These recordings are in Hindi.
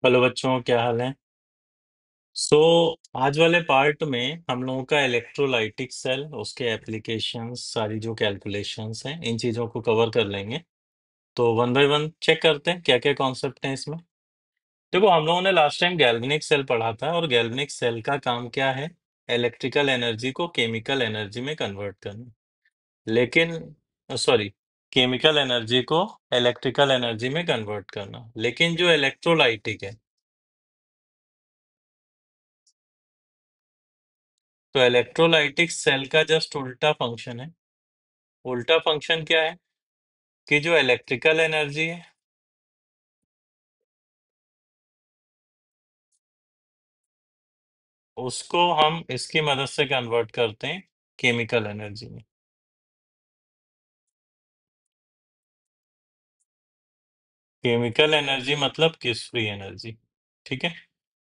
हेलो बच्चों, क्या हाल है। सो आज वाले पार्ट में हम लोगों का इलेक्ट्रोलाइटिक सेल, उसके एप्लीकेशंस, सारी जो कैलकुलेशंस हैं, इन चीज़ों को कवर कर लेंगे। तो वन बाय वन चेक करते हैं क्या क्या कॉन्सेप्ट हैं इसमें। देखो, हम लोगों ने लास्ट टाइम गैल्वेनिक सेल पढ़ा था, और गैल्वेनिक सेल का काम क्या है? इलेक्ट्रिकल एनर्जी को केमिकल एनर्जी में कन्वर्ट करना। लेकिन सॉरी, केमिकल एनर्जी को इलेक्ट्रिकल एनर्जी में कन्वर्ट करना। लेकिन जो इलेक्ट्रोलाइटिक है, तो इलेक्ट्रोलाइटिक सेल का जस्ट उल्टा फंक्शन है। उल्टा फंक्शन क्या है? कि जो इलेक्ट्रिकल एनर्जी है, उसको हम इसकी मदद से कन्वर्ट करते हैं केमिकल एनर्जी में। केमिकल एनर्जी मतलब किस फ्री एनर्जी। ठीक है।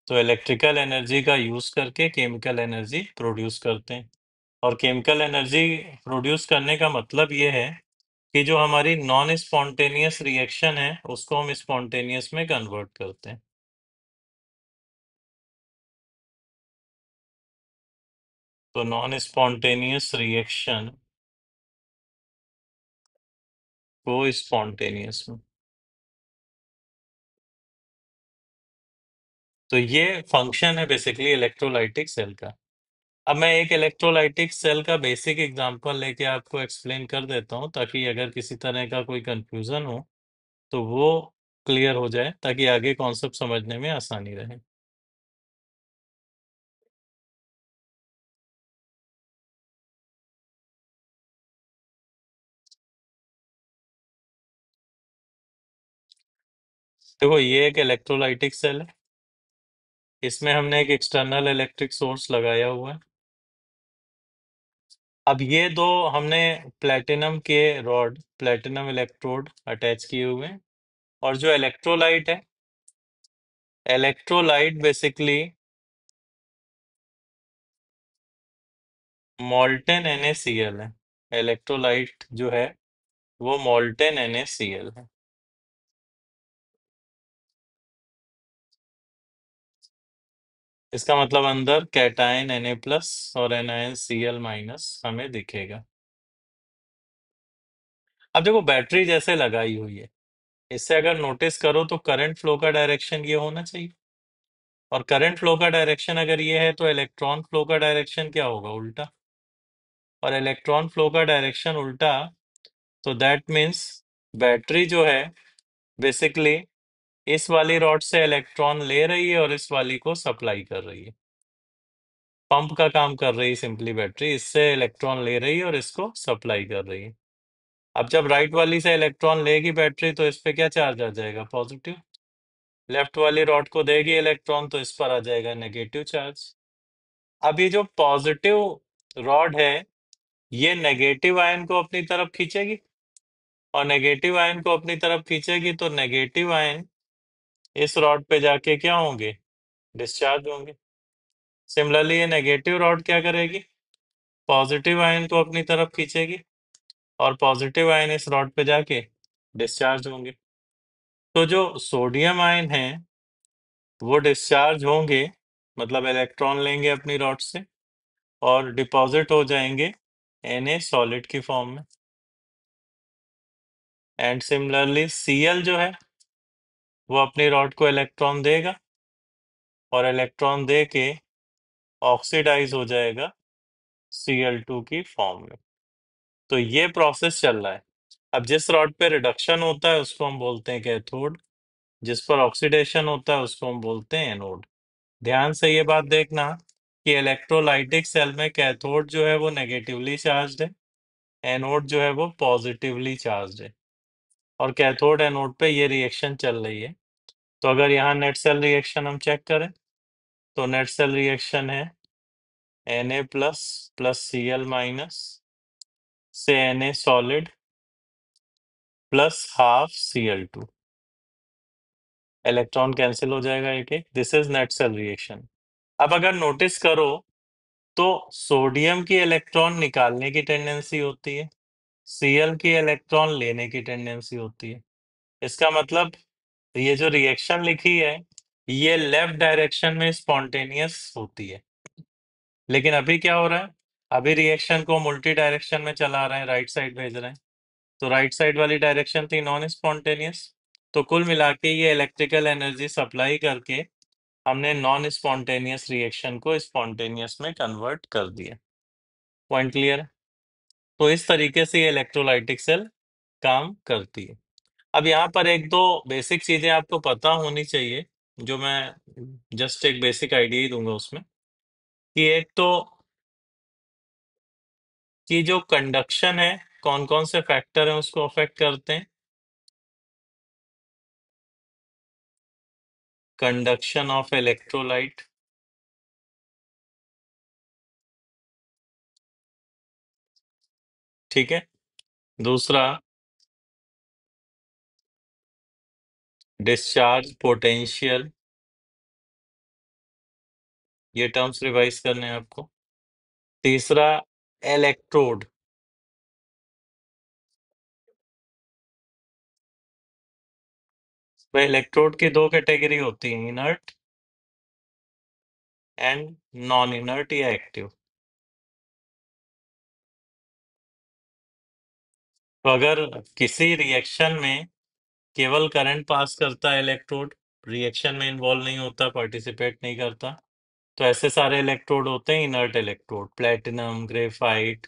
तो इलेक्ट्रिकल एनर्जी का यूज करके केमिकल एनर्जी प्रोड्यूस करते हैं। और केमिकल एनर्जी प्रोड्यूस करने का मतलब ये है कि जो हमारी नॉन स्पॉन्टेनियस रिएक्शन है, उसको हम स्पॉन्टेनियस में कन्वर्ट करते हैं। तो नॉन स्पॉन्टेनियस रिएक्शन को स्पॉन्टेनियस में। तो ये फंक्शन है बेसिकली इलेक्ट्रोलाइटिक सेल का। अब मैं एक इलेक्ट्रोलाइटिक सेल का बेसिक एग्जांपल लेके आपको एक्सप्लेन कर देता हूँ, ताकि अगर किसी तरह का कोई कंफ्यूजन हो तो वो क्लियर हो जाए, ताकि आगे कॉन्सेप्ट समझने में आसानी रहे। देखो, ये एक इलेक्ट्रोलाइटिक सेल है। इसमें हमने एक एक्सटर्नल इलेक्ट्रिक सोर्स लगाया हुआ है। अब ये दो हमने प्लेटिनम के रॉड, प्लेटिनम इलेक्ट्रोड अटैच किए हुए हैं। और जो इलेक्ट्रोलाइट है, इलेक्ट्रोलाइट बेसिकली मोल्टेन NaCl है। इलेक्ट्रोलाइट जो है वो मोल्टेन NaCl है। इसका मतलब अंदर कैटायन Na+ और एनायन Cl- हमें दिखेगा। अब देखो, बैटरी जैसे लगाई हुई है, इससे अगर नोटिस करो तो करंट फ्लो का डायरेक्शन ये होना चाहिए। और करंट फ्लो का डायरेक्शन अगर ये है, तो इलेक्ट्रॉन फ्लो का डायरेक्शन क्या होगा? उल्टा। और इलेक्ट्रॉन फ्लो का डायरेक्शन उल्टा, तो दैट मीन्स बैटरी जो है बेसिकली इस वाली रॉड से इलेक्ट्रॉन ले रही है और इस वाली को सप्लाई कर रही है। पंप का काम कर रही है सिंपली बैटरी, इससे इलेक्ट्रॉन ले रही है और इसको सप्लाई कर रही है। अब जब राइट वाली से इलेक्ट्रॉन लेगी बैटरी, तो इस पे क्या चार्ज आ जाएगा? पॉजिटिव। लेफ्ट वाली रॉड को देगी इलेक्ट्रॉन, तो इस पर आ जाएगा नेगेटिव चार्ज। अब ये जो पॉजिटिव रॉड है, ये नेगेटिव आयन को अपनी तरफ खींचेगी। और नेगेटिव आयन को अपनी तरफ खींचेगी, तो नेगेटिव आयन इस रॉड पे जाके क्या होंगे? डिस्चार्ज होंगे। सिमिलरली ये नेगेटिव रॉड क्या करेगी? पॉजिटिव आयन को अपनी तरफ खींचेगी, और पॉजिटिव आयन इस रॉड पे जाके डिस्चार्ज होंगे। तो जो सोडियम आयन है वो डिस्चार्ज होंगे, मतलब इलेक्ट्रॉन लेंगे अपनी रॉड से और डिपॉजिट हो जाएंगे Na सॉलिड की फॉर्म में। एंड सिमिलरली Cl जो है वो अपनी रॉड को इलेक्ट्रॉन देगा, और इलेक्ट्रॉन दे के ऑक्सीडाइज हो जाएगा Cl2 की फॉर्म में। तो ये प्रोसेस चल रहा है। अब जिस रॉड पे रिडक्शन होता है उसको हम बोलते हैं कैथोड, जिस पर ऑक्सीडेशन होता है उसको हम बोलते हैं एनोड। ध्यान से ये बात देखना कि इलेक्ट्रोलाइटिक सेल में कैथोड जो है वो नेगेटिवली चार्ज्ड है, एनोड जो है वो पॉजिटिवली चार्ज्ड है। और कैथोड एनोड पे ये रिएक्शन चल रही है। तो अगर यहाँ नेट सेल रिएक्शन हम चेक करें, तो नेट सेल रिएक्शन है Na+ प्लस Cl- से Na solid plus half Cl2। Electron cancel हो जाएगा एक एक। This is net cell reaction. अब अगर नोटिस करो तो सोडियम की इलेक्ट्रॉन निकालने की टेंडेंसी होती है, Cl की इलेक्ट्रॉन लेने की टेंडेंसी होती है। इसका मतलब ये जो रिएक्शन लिखी है ये लेफ्ट डायरेक्शन में स्पॉन्टेनियस होती है। लेकिन अभी क्या हो रहा है, अभी रिएक्शन को हम उल्टी डायरेक्शन में चला रहे हैं, राइट साइड भेज रहे हैं। तो राइट साइड वाली डायरेक्शन थी नॉन स्पॉन्टेनियस। तो कुल मिला के ये इलेक्ट्रिकल एनर्जी सप्लाई करके हमने नॉन स्पॉन्टेनियस रिएक्शन को स्पॉन्टेनियस में कन्वर्ट कर दिया। पॉइंट क्लियर है? तो इस तरीके से ये इलेक्ट्रोलाइटिक सेल काम करती है। अब यहाँ पर एक दो बेसिक चीजें आपको पता होनी चाहिए, जो मैं जस्ट एक बेसिक आइडिया ही दूंगा उसमें। कि एक तो कि जो कंडक्शन है, कौन कौन से फैक्टर हैं उसको अफेक्ट करते हैं। कंडक्शन ऑफ इलेक्ट्रोलाइट, ठीक है। दूसरा, डिस्चार्ज पोटेंशियल, ये टर्म्स रिवाइज करने हैं आपको। तीसरा, इलेक्ट्रोड। भाई इलेक्ट्रोड की दो कैटेगरी होती है, इनर्ट एंड नॉन इनर्ट या एक्टिव। तो अगर किसी रिएक्शन में केवल करंट पास करता है इलेक्ट्रोड, रिएक्शन में इन्वॉल्व नहीं होता, पार्टिसिपेट नहीं करता, तो ऐसे सारे इलेक्ट्रोड होते हैं inert electrode. Platinum, graphite,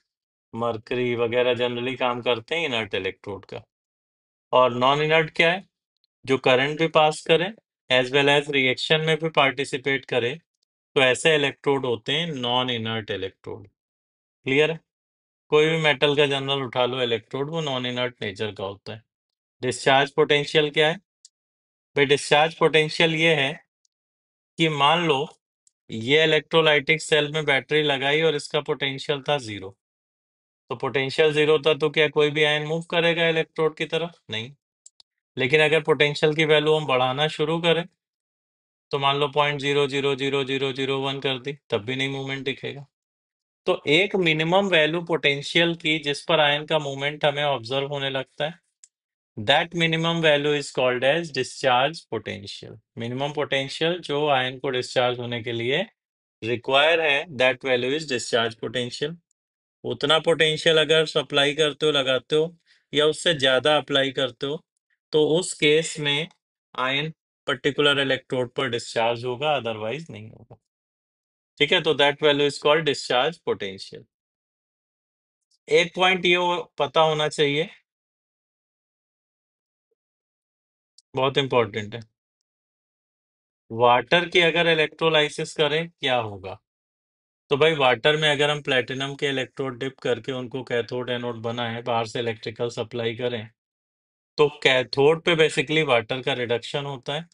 mercury वगैरह जनरली काम करते हैं इनर्ट इलेक्ट्रोड का। और नॉन इनर्ट क्या है? जो करंट भी पास करे एज वेल एज रिएक्शन में भी पार्टिसिपेट करे, तो ऐसे इलेक्ट्रोड होते हैं नॉन इनर्ट इलेक्ट्रोड। क्लियर है? कोई भी मेटल का जनरल उठा लो इलेक्ट्रोड, वो नॉन इनर्ट नेचर का होता है। डिस्चार्ज पोटेंशियल क्या है? भाई डिस्चार्ज पोटेंशियल ये है कि मान लो ये इलेक्ट्रोलाइटिक सेल में बैटरी लगाई और इसका पोटेंशियल था जीरो। तो पोटेंशियल जीरो था तो क्या कोई भी आयन मूव करेगा इलेक्ट्रोड की तरफ? नहीं। लेकिन अगर पोटेंशियल की वैल्यू हम बढ़ाना शुरू करें, तो मान लो 0.0000001 कर दी, तब भी नहीं मूवमेंट दिखेगा। तो एक मिनिमम वैल्यू पोटेंशियल की जिस पर आयन का मूवमेंट हमें ऑब्जर्व होने लगता है, that minimum value is called as discharge potential. Minimum potential जो आयन को डिस्चार्ज होने के लिए रिक्वायर है, that value is discharge potential. उतना पोटेंशियल अगर सप्लाई करते हो, लगाते हो, या उससे ज्यादा अप्लाई करते हो, तो उस केस में आयन पर्टिकुलर इलेक्ट्रोड पर डिस्चार्ज होगा, अदरवाइज नहीं होगा। ठीक है, तो that value is called discharge potential. एक पॉइंट ये पता होना चाहिए, बहुत इंपॉर्टेंट है। वाटर की अगर इलेक्ट्रोलाइसिस करें क्या होगा? तो भाई वाटर में अगर हम प्लेटिनम के इलेक्ट्रोड डिप करके उनको कैथोड एनोड बनाएं, बाहर से इलेक्ट्रिकल सप्लाई करें, तो कैथोड पे बेसिकली वाटर का रिडक्शन होता है।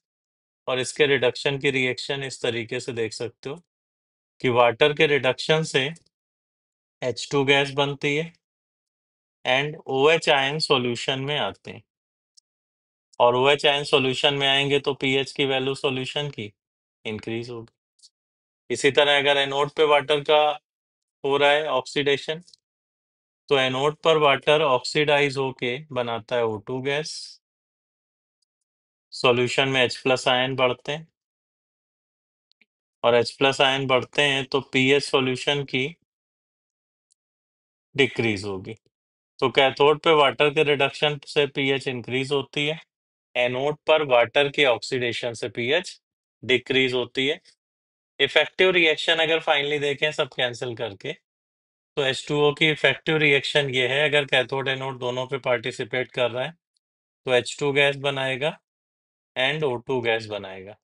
और इसके रिडक्शन की रिएक्शन इस तरीके से देख सकते हो कि वाटर के रिडक्शन से H2 गैस बनती है एंड OH आयन सॉल्यूशन में आते हैं। और OH आयन सॉल्यूशन में आएंगे तो पीएच की वैल्यू सॉल्यूशन की इंक्रीज होगी। इसी तरह अगर एनोड पे वाटर का हो रहा है ऑक्सीडेशन, तो एनोड पर वाटर ऑक्सीडाइज होके बनाता है O2 गैस, सॉल्यूशन में H प्लस आयन बढ़ते हैं, और H प्लस आयन बढ़ते हैं तो पीएच सॉल्यूशन की डिक्रीज होगी। तो कैथोड पे वाटर के रिडक्शन से पीएच इंक्रीज होती है, एनोड पर वाटर के ऑक्सीडेशन से पीएच डिक्रीज होती है। इफेक्टिव रिएक्शन अगर फाइनली देखें सब कैंसिल करके, तो H2O की इफेक्टिव रिएक्शन ये है, अगर कैथोड एनोड दोनों पे पार्टिसिपेट कर रहा है तो H2 गैस बनाएगा एंड O2 गैस बनाएगा।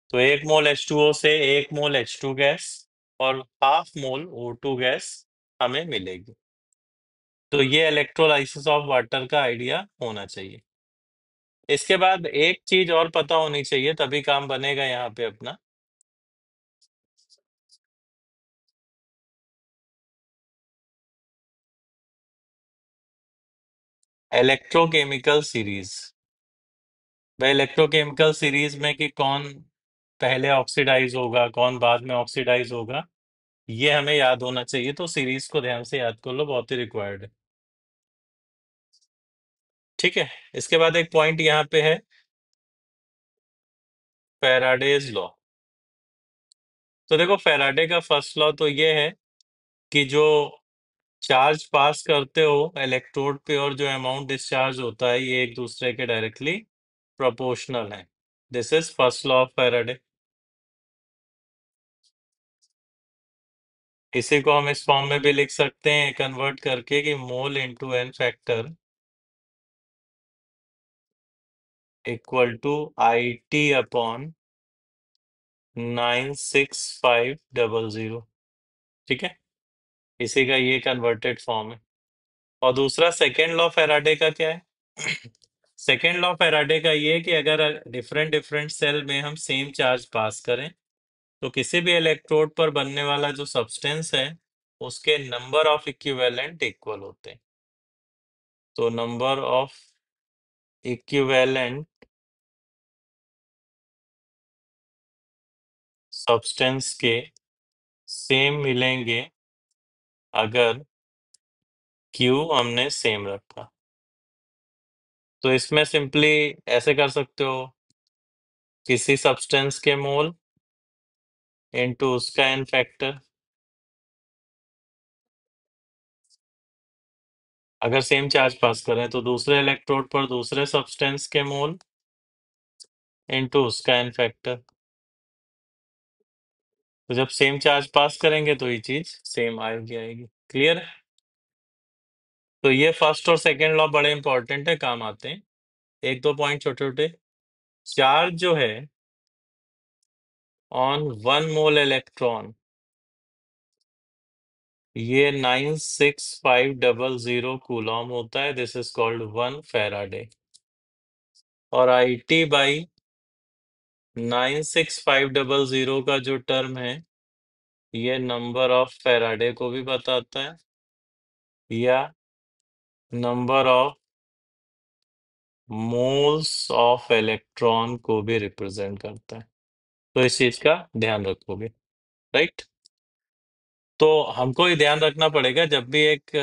तो 1 मोल H2O से 1 मोल H2 गैस और हाफ मोल O2 गैस हमें मिलेगी। तो ये इलेक्ट्रोलाइसिस ऑफ वाटर का आइडिया होना चाहिए। इसके बाद एक चीज और पता होनी चाहिए, तभी काम बनेगा यहाँ पे अपना। Electrochemical series. भाई इलेक्ट्रोकेमिकल सीरीज में कि कौन पहले ऑक्सीडाइज होगा, कौन बाद में ऑक्सीडाइज होगा, ये हमें याद होना चाहिए। तो सीरीज को ध्यान से याद कर लो, बहुत ही रिक्वायर्ड है। ठीक है, इसके बाद एक पॉइंट यहाँ पे है फैराडेज लॉ। तो देखो फैराडे का फर्स्ट लॉ तो ये है कि जो चार्ज पास करते हो इलेक्ट्रोड पे और जो अमाउंट डिस्चार्ज होता है ये एक दूसरे के डायरेक्टली प्रोपोर्शनल है। This is first law of Faraday. इसी को हम इस फॉर्म में भी लिख सकते हैं कन्वर्ट करके कि mole into n factor equal to I T upon 96500। ठीक है, इसी का ये कन्वर्टेड फॉर्म है। और दूसरा सेकेंड लॉ फैराडे का क्या है? सेकेंड लॉ फैराडे का ये कि अगर डिफरेंट डिफरेंट सेल में हम सेम चार्ज पास करें तो किसी भी इलेक्ट्रोड पर बनने वाला जो सब्सटेंस है उसके नंबर ऑफ इक्विवेलेंट इक्वल होते हैं। तो नंबर ऑफ इक्विवेलेंट सब्सटेंस के सेम मिलेंगे अगर क्यू हमने सेम रखा। तो इसमें सिंपली ऐसे कर सकते हो, किसी सब्सटेंस के मोल इनटू उसका एन फैक्टर। अगर सेम चार्ज पास करें तो दूसरे इलेक्ट्रोड पर दूसरे सब्सटेंस के मोल इनटू उसका एन फैक्टर। तो जब सेम चार्ज पास करेंगे तो ये चीज सेम आएगी। क्लियर है? तो ये फर्स्ट और सेकेंड लॉ बड़े इंपॉर्टेंट है, काम आते हैं। एक दो पॉइंट छोटे छोटे। चार्ज जो है ऑन 1 मोल इलेक्ट्रॉन ये 96500 कूलॉम होता है। This is called 1 Faraday. और आई टी बाई 96500 का जो टर्म है ये नंबर ऑफ फैराडे को भी बताता है या number of moles of electron को भी रिप्रेजेंट करता है। तो इस चीज का ध्यान रखोगे, राइट? तो हमको ये ध्यान रखना पड़ेगा जब भी एक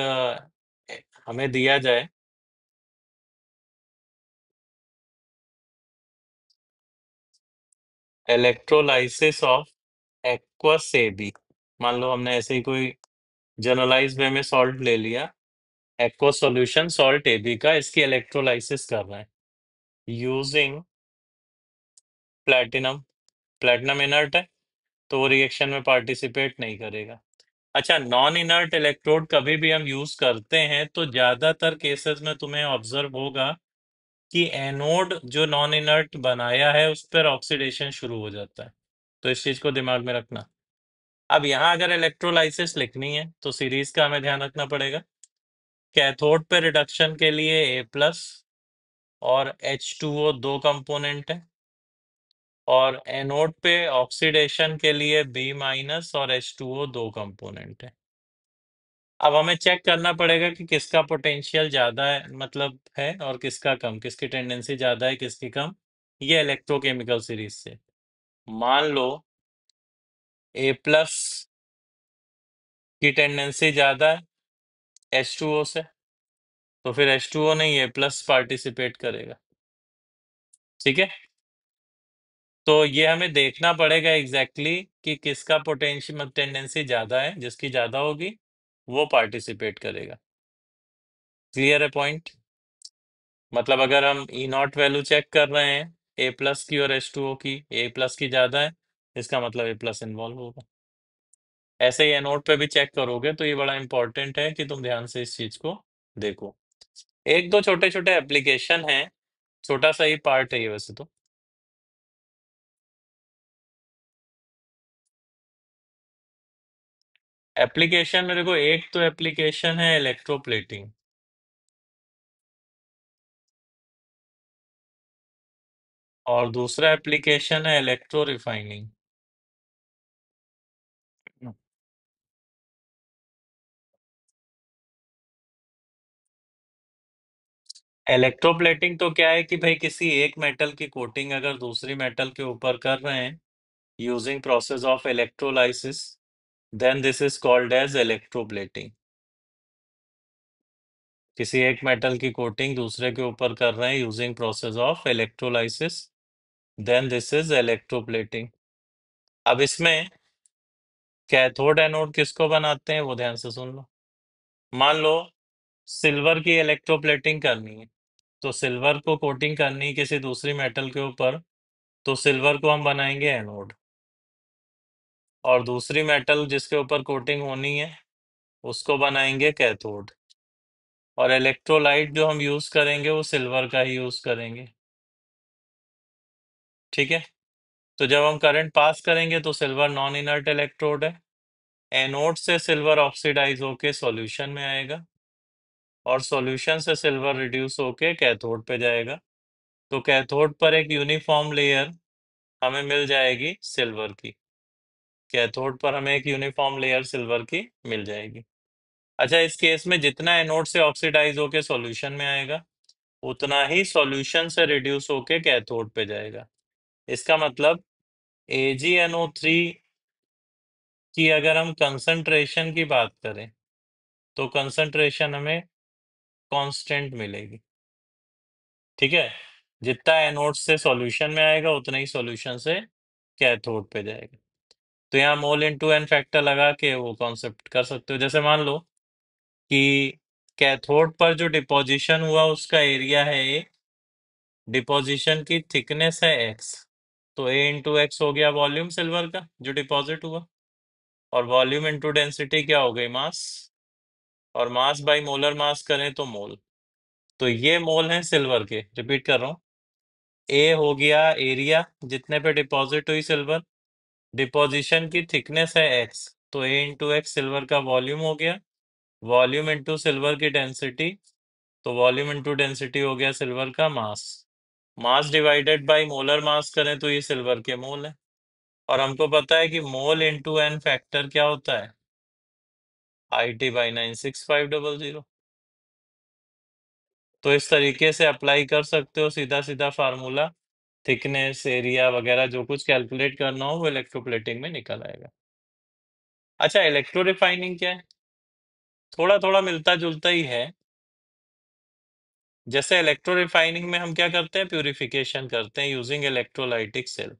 हमें दिया जाए electrolysis of aqueous A B. मान लो हमने ऐसे ही कोई जनरलाइज वे में सॉल्ट ले लिया, aqueous solution salt A B का, इसकी इलेक्ट्रोलाइसिस कर रहे हैं यूजिंग प्लैटिनम। प्लैटिनम इनर्ट है तो वो रिएक्शन में पार्टिसिपेट नहीं करेगा। अच्छा, नॉन इनर्ट इलेक्ट्रोड कभी भी हम यूज करते हैं तो ज्यादातर केसेस में तुम्हें ऑब्जर्व होगा कि एनोड जो नॉन इनर्ट बनाया है उस पर ऑक्सीडेशन शुरू हो जाता है। तो इस चीज को दिमाग में रखना। अब यहाँ अगर इलेक्ट्रोलाइसिस लिखनी है तो सीरीज का हमें ध्यान रखना पड़ेगा। कैथोड पे रिडक्शन के लिए A+ और H2O दो कंपोनेंट है, और एनोड पे ऑक्सीडेशन के लिए B- और H2O दो कंपोनेंट है। अब हमें चेक करना पड़ेगा कि किसका पोटेंशियल ज्यादा है, मतलब है, और किसका कम, किसकी टेंडेंसी ज्यादा है किसकी कम, ये इलेक्ट्रोकेमिकल सीरीज से। मान लो A+ की टेंडेंसी ज्यादा है H2O से, तो फिर H2O नहीं A+ पार्टिसिपेट करेगा। ठीक है, तो ये हमें देखना पड़ेगा एग्जैक्टली कि किसका पोटेंशियल टेंडेंसी ज्यादा है, जिसकी ज्यादा होगी वो पार्टिसिपेट करेगा। क्लियर है पॉइंट? मतलब अगर हम E0 वैल्यू चेक कर रहे हैं A+ की और H2O की, A+ की ज्यादा है, इसका मतलब A+ इन्वॉल्व होगा। ऐसे ही एनोड पे भी चेक करोगे तो ये बड़ा इंपॉर्टेंट है कि तुम ध्यान से इस चीज को देखो। एक दो छोटे छोटे एप्लीकेशन हैं, छोटा सा ही पार्ट है ये वैसे तो। एप्लीकेशन में देखो, एक तो एप्लीकेशन है इलेक्ट्रोप्लेटिंग और दूसरा एप्लीकेशन है इलेक्ट्रो रिफाइनिंग। इलेक्ट्रोप्लेटिंग तो क्या है कि भाई किसी एक मेटल की कोटिंग अगर दूसरी मेटल के ऊपर कर रहे हैं using process of electrolysis, then this is called as electroplating. किसी एक मेटल की कोटिंग दूसरे के ऊपर कर रहे हैं using process of electrolysis, then this is electroplating. अब इसमें कैथोड एनोड किसको बनाते हैं वो ध्यान से सुन लो। मान लो सिल्वर की इलेक्ट्रोप्लेटिंग करनी है, तो सिल्वर को कोटिंग करनी है किसी दूसरी मेटल के ऊपर, तो सिल्वर को हम बनाएंगे एनोड, और दूसरी मेटल जिसके ऊपर कोटिंग होनी है उसको बनाएंगे कैथोड। और इलेक्ट्रोलाइट जो हम यूज करेंगे वो सिल्वर का ही यूज करेंगे। ठीक है, तो जब हम करंट पास करेंगे तो सिल्वर नॉन इनर्ट इलेक्ट्रोड है, एनोड से सिल्वर ऑक्सीडाइज होके सॉल्यूशन में आएगा, और सॉल्यूशन से सिल्वर रिड्यूस होके कैथोड पे जाएगा। तो कैथोड पर एक यूनिफॉर्म लेयर हमें मिल जाएगी सिल्वर की। कैथोड पर हमें एक यूनिफॉर्म लेयर सिल्वर की मिल जाएगी। अच्छा, इस केस में जितना एनोड से ऑक्सीडाइज होके सॉल्यूशन में आएगा उतना ही सॉल्यूशन से रिड्यूस होके कैथोड पे जाएगा। इसका मतलब AgNO3 की अगर हम कंसंट्रेशन की बात करें तो कंसंट्रेशन हमें कांस्टेंट मिलेगी। ठीक है, जितना एनोड से सॉल्यूशन में आएगा उतना ही सॉल्यूशन से कैथोड पे जाएगा। तो यहाँ मोल इंटू एन फैक्टर लगा के वो कॉन्सेप्ट कर सकते हो। जैसे मान लो कि कैथोड पर जो डिपोजिशन हुआ उसका एरिया है ए, डिपोजिशन की थिकनेस है एक्स, तो ए इंटू एक्स हो गया वॉल्यूम सिल्वर का जो डिपॉजिट हुआ, और वॉल्यूम इंटू डेंसिटी क्या हो गई, मास, और मास बाई मोलर मास करें तो मोल। तो ये मोल हैं सिल्वर के, रिपीट कर रहा हूँ। ए हो गया एरिया जितने पे डिपॉजिट हुई सिल्वर, डिपोजिशन की थिकनेस है एक्स, तो ए इंटू एक्स सिल्वर का वॉल्यूम हो गया, वॉल्यूम इंटू सिल्वर की डेंसिटी, तो वॉल्यूम इंटू डेंसिटी हो गया सिल्वर का mass, mass divided by molar mass करें तो ये सिल्वर के मोल है। और हमको पता है कि मोल इंटू एन फैक्टर क्या होता है, IT/96500। तो इस तरीके से अप्लाई कर सकते हो सीधा सीधा फार्मूला, थिकनेस एरिया वगैरह जो कुछ कैलकुलेट करना हो वो इलेक्ट्रोप्लेटिंग में निकल आएगा। अच्छा, इलेक्ट्रो रिफाइनिंग क्या है, थोड़ा थोड़ा मिलता जुलता ही है। जैसे इलेक्ट्रो रिफाइनिंग में हम क्या करते हैं, प्यूरिफिकेशन करते हैं यूजिंग इलेक्ट्रोलाइटिक सेल।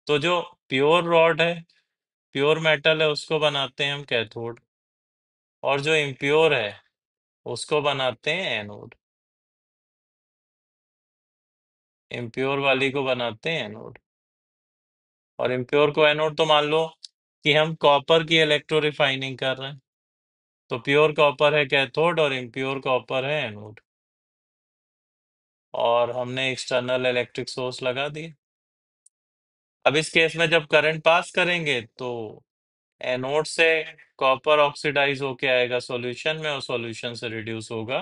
तो जो प्योर रॉड है, प्योर मेटल है, उसको बनाते हैं हम कैथोड, और जो इम्प्योर है उसको बनाते हैं एनोड, इम्प्योर वाली को बनाते हैं एनोड। और इम्प्योर को एनोड, तो मान लो कि हम कॉपर की इलेक्ट्रो रिफाइनिंग कर रहे हैं, तो प्योर कॉपर है कैथोड और इम्प्योर कॉपर है एनोड, और हमने एक्सटर्नल इलेक्ट्रिक सोर्स लगा दिए। अब इस केस में जब करंट पास करेंगे तो एनोड से कॉपर ऑक्सीडाइज होके आएगा सॉल्यूशन में, और सॉल्यूशन से रिड्यूस होगा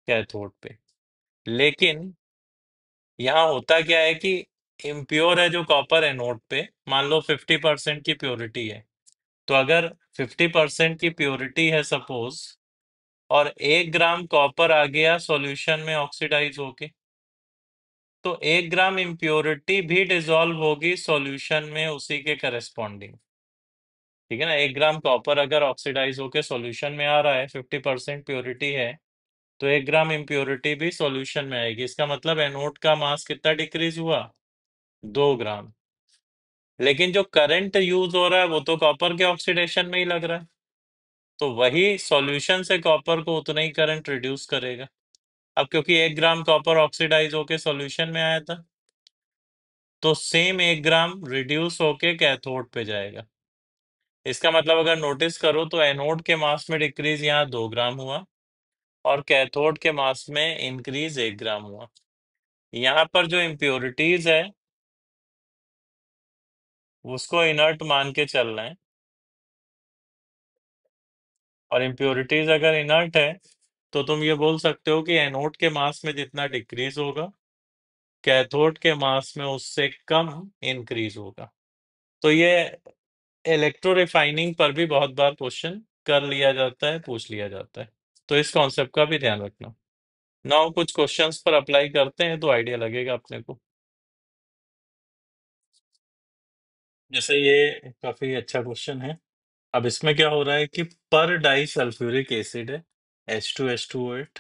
कैथोड पे। लेकिन यहाँ होता क्या है कि इम्प्योर है जो कॉपर एनोड पे, मान लो 50% की प्योरिटी है, तो अगर 50% की प्योरिटी है सपोज, और 1 ग्राम कॉपर आ गया सॉल्यूशन में ऑक्सीडाइज होके, तो 1 ग्राम इम्प्योरिटी भी डिसॉल्व होगी सॉल्यूशन में उसी के करस्पॉन्डिंग। ठीक है ना, 1 ग्राम कॉपर अगर ऑक्सीडाइज होके सॉल्यूशन में आ रहा है, 50% प्योरिटी है, तो 1 ग्राम इम्प्योरिटी भी सॉल्यूशन में आएगी। इसका मतलब एनोड का मास कितना डिक्रीज हुआ, 2 ग्राम। लेकिन जो करंट यूज हो रहा है वो तो कॉपर के ऑक्सीडेशन में ही लग रहा है, तो वही सॉल्यूशन से कॉपर को उतना ही करंट रिड्यूस करेगा। अब क्योंकि 1 ग्राम कॉपर ऑक्सीडाइज होके सॉल्यूशन में आया था, तो सेम 1 ग्राम रिड्यूस होके कैथोड पे जाएगा। इसका मतलब अगर नोटिस करो तो एनोड के मास में डिक्रीज यहाँ 2 ग्राम हुआ, और कैथोड के मास में इंक्रीज 1 ग्राम हुआ। यहाँ पर जो इम्प्योरिटीज है उसको इनर्ट मान के चल रहे हैं, और इम्प्योरिटीज अगर इनर्ट है तो तुम ये बोल सकते हो कि एनोड के मास में जितना डिक्रीज होगा कैथोड के मास में उससे कम इंक्रीज होगा। तो ये इलेक्ट्रो रिफाइनिंग पर भी बहुत बार क्वेश्चन कर लिया जाता है, पूछ लिया जाता है, तो इस कॉन्सेप्ट का भी ध्यान रखना। नाउ कुछ क्वेश्चंस पर अप्लाई करते हैं तो आइडिया लगेगा अपने को। जैसे ये काफी अच्छा क्वेश्चन है। अब इसमें क्या हो रहा है कि पर डाई सल्फ्यूरिक एसिड है H2SO8,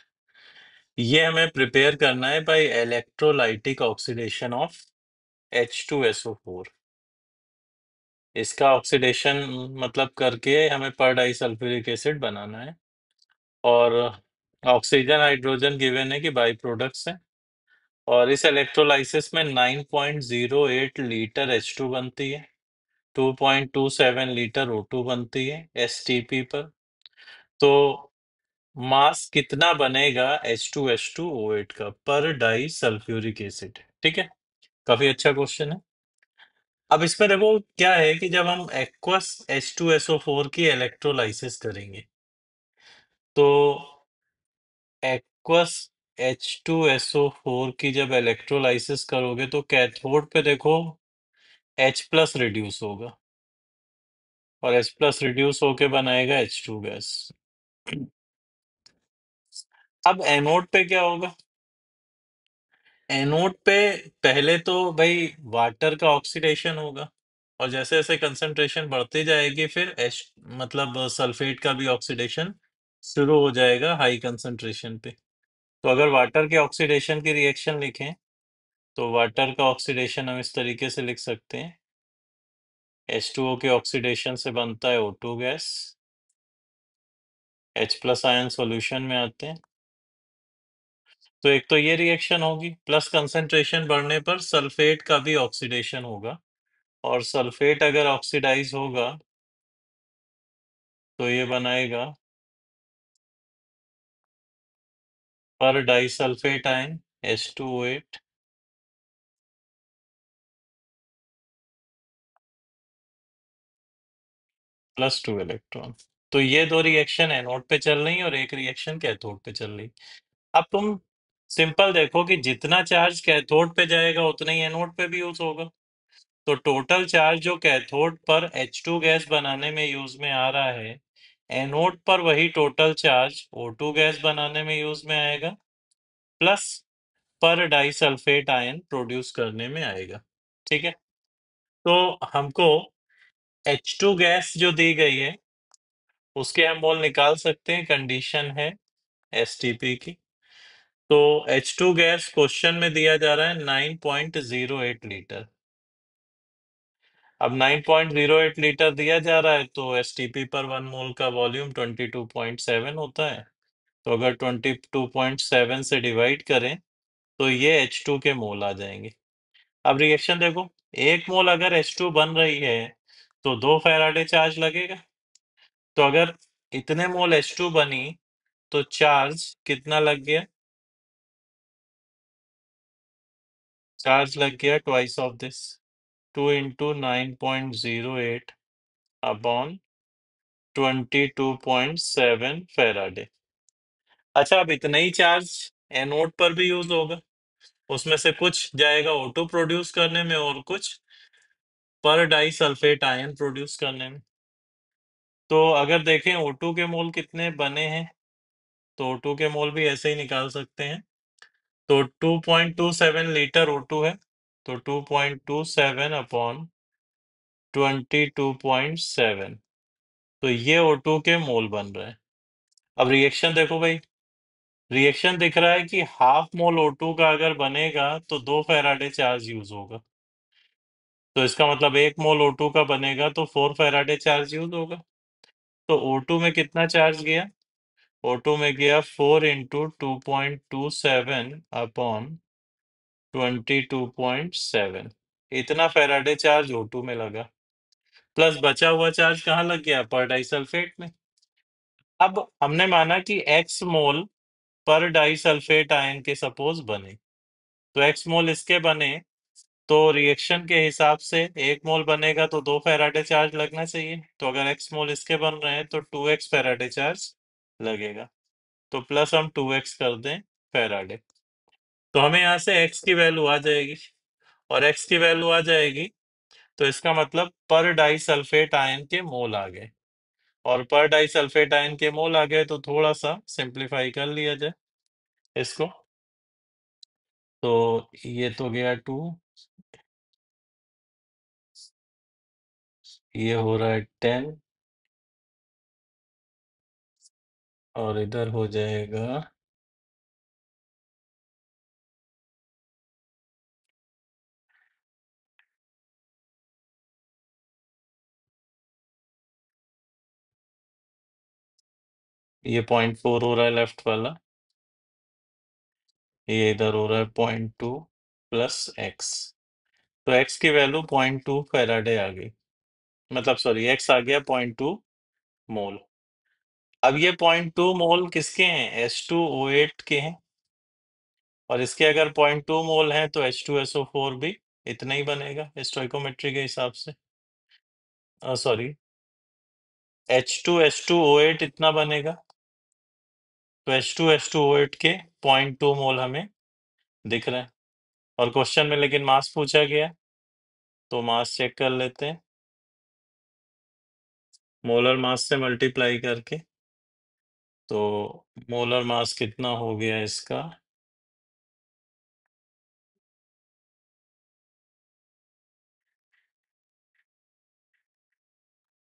ये हमें प्रिपेयर करना है bye electrolytic oxidation of H2SO4। इसका ऑक्सीडेशन मतलब करके हमें पर डाई सल्फ्यूरिक एसिड बनाना है। और ऑक्सीजन हाइड्रोजन गिवन है कि बाई प्रोडक्ट्स है। और इस इलेक्ट्रोलाइसिस में 9.08 लीटर H2 बनती है, 2.27 लीटर O2 बनती है STP पर। तो मास कितना बनेगा H2H2O8 का पर डाई सल्फ्यूरिक एसिड? ठीक है, काफी अच्छा क्वेश्चन है। अब इसमें देखो क्या है कि जब हम एक्वस H2SO4 की इलेक्ट्रोलाइसिस करेंगे तो एक्वस H2SO4 की जब इलेक्ट्रोलाइसिस करोगे तो कैथोड पे देखो H प्लस रिड्यूस होगा और H प्लस रिड्यूस होके बनाएगा H2 गैस। अब एनोड पे क्या होगा? एनोड पे पहले तो भाई वाटर का ऑक्सीडेशन होगा और जैसे जैसे कंसंट्रेशन बढ़ती जाएगी फिर एच मतलब सल्फेट का भी ऑक्सीडेशन शुरू हो जाएगा हाई कंसंट्रेशन पे। तो अगर वाटर के ऑक्सीडेशन की रिएक्शन लिखें तो वाटर का ऑक्सीडेशन हम इस तरीके से लिख सकते हैं, H2O के ऑक्सीडेशन से बनता है O2 gas, H plus ion solution में आते हैं। तो एक तो ये रिएक्शन होगी, प्लस कंसंट्रेशन बढ़ने पर सल्फेट का भी ऑक्सीडेशन होगा और सल्फेट अगर ऑक्सीडाइज होगा तो ये बनाएगा पर di sulphate ion H2O8 plus 2 electron. तो ये दो रिएक्शन एनोड पे चल रही और एक रिएक्शन कैथोड पे चल रही। अब तुम सिंपल देखो कि जितना चार्ज कैथोड पे जाएगा उतना ही एनोड पे भी यूज होगा। तो टोटल चार्ज जो कैथोड पर H2 गैस बनाने में यूज में आ रहा है, एनोड पर वही टोटल चार्ज O2 गैस बनाने में यूज में आएगा प्लस पर डाई सल्फेट आयन प्रोड्यूस करने में आएगा। ठीक है, तो हमको H2 गैस जो दी गई है उसके हम मोल निकाल सकते हैं, कंडीशन है STP की। तो H2 गैस क्वेश्चन में दिया जा रहा है 9.08 लीटर। अब 9.08 लीटर दिया जा रहा है तो STP पर 1 मोल का वॉल्यूम 22.7 होता है। तो अगर 22.7 से डिवाइड करें तो ये H2 के मोल आ जाएंगे। अब रिएक्शन देखो, 1 मोल अगर H2 बन रही है तो 2 फैराडे चार्ज लगेगा। तो अगर इतने मोल H2 बनी तो चार्ज कितना लग गया? चार्ज लग गया twice of this, 2 × 9.08 upon 22.7 Faraday. अच्छा, अब इतना ही चार्ज एनोड पर भी यूज होगा, उसमें से कुछ जाएगा O2 प्रोड्यूस करने में और कुछ पर डाई सल्फेट आयन प्रोड्यूस करने में। तो अगर देखें O2 के मोल कितने बने हैं तो O2 के मोल भी ऐसे ही निकाल सकते हैं। तो 2.27 लीटर O2 है, तो 2.27 अपॉन 22.7, तो ये O2 के मोल बन रहे हैं। अब रिएक्शन देखो भाई, रिएक्शन दिख रहा है कि हाफ मोल O2 का अगर बनेगा तो 2 फैराडे चार्ज यूज होगा। तो इसका मतलब 1 मोल O2 का बनेगा तो 4 फैराडे चार्ज यूज होगा। तो O2 में कितना चार्ज गया? O2 में गया 4 × 2.27 अपॉन 22.7, इतना फैराडे चार्ज O2 में लगा। प्लस बचा हुआ चार्ज कहाँ लग गया? पर डाइसल्फेट में। अब हमने माना कि X मोल पर डाइसल्फेट आयन के सपोज बने, तो X मोल इसके बने तो रिएक्शन के हिसाब से 1 मोल बनेगा तो 2 फैराडे चार्ज लगना चाहिए। तो अगर X मोल इसके बन रहे हैं तो 2x फैराडे चार्ज लगेगा। तो प्लस हम 2x कर दें फैराडे, तो हमें यहाँ से x की वैल्यू आ जाएगी। और x की वैल्यू आ जाएगी तो इसका मतलब पर डाई सल्फेट आयन के मोल आ गए। और पर डाई सल्फेट आयन के मोल आ गए तो थोड़ा सा सिंप्लीफाई कर लिया जाए इसको। तो ये तो गया 2, ये हो रहा है 10 और इधर हो जाएगा ये 0.4 हो रहा है लेफ्ट वाला, ये इधर हो रहा है 0.2 प्लस एक्स। तो एक्स की वैल्यू 0.2 फेराडे आ गई, मतलब सॉरी एक्स आ गया 0.2 मोल। अब ये 0.2 मोल किसके हैं? H2O8 के हैं, और इसके अगर 0.2 मोल हैं तो H2SO4 भी इतना ही बनेगा स्टोइकोमेट्री के हिसाब से। सॉरी, H2H2O8 इतना बनेगा, तो H2H2O8 के 0.2 मोल हमें दिख रहे हैं। और क्वेश्चन में लेकिन मास पूछा गया, तो मास चेक कर लेते हैं मोलर मास से मल्टीप्लाई करके। तो मोलर मास कितना हो गया इसका?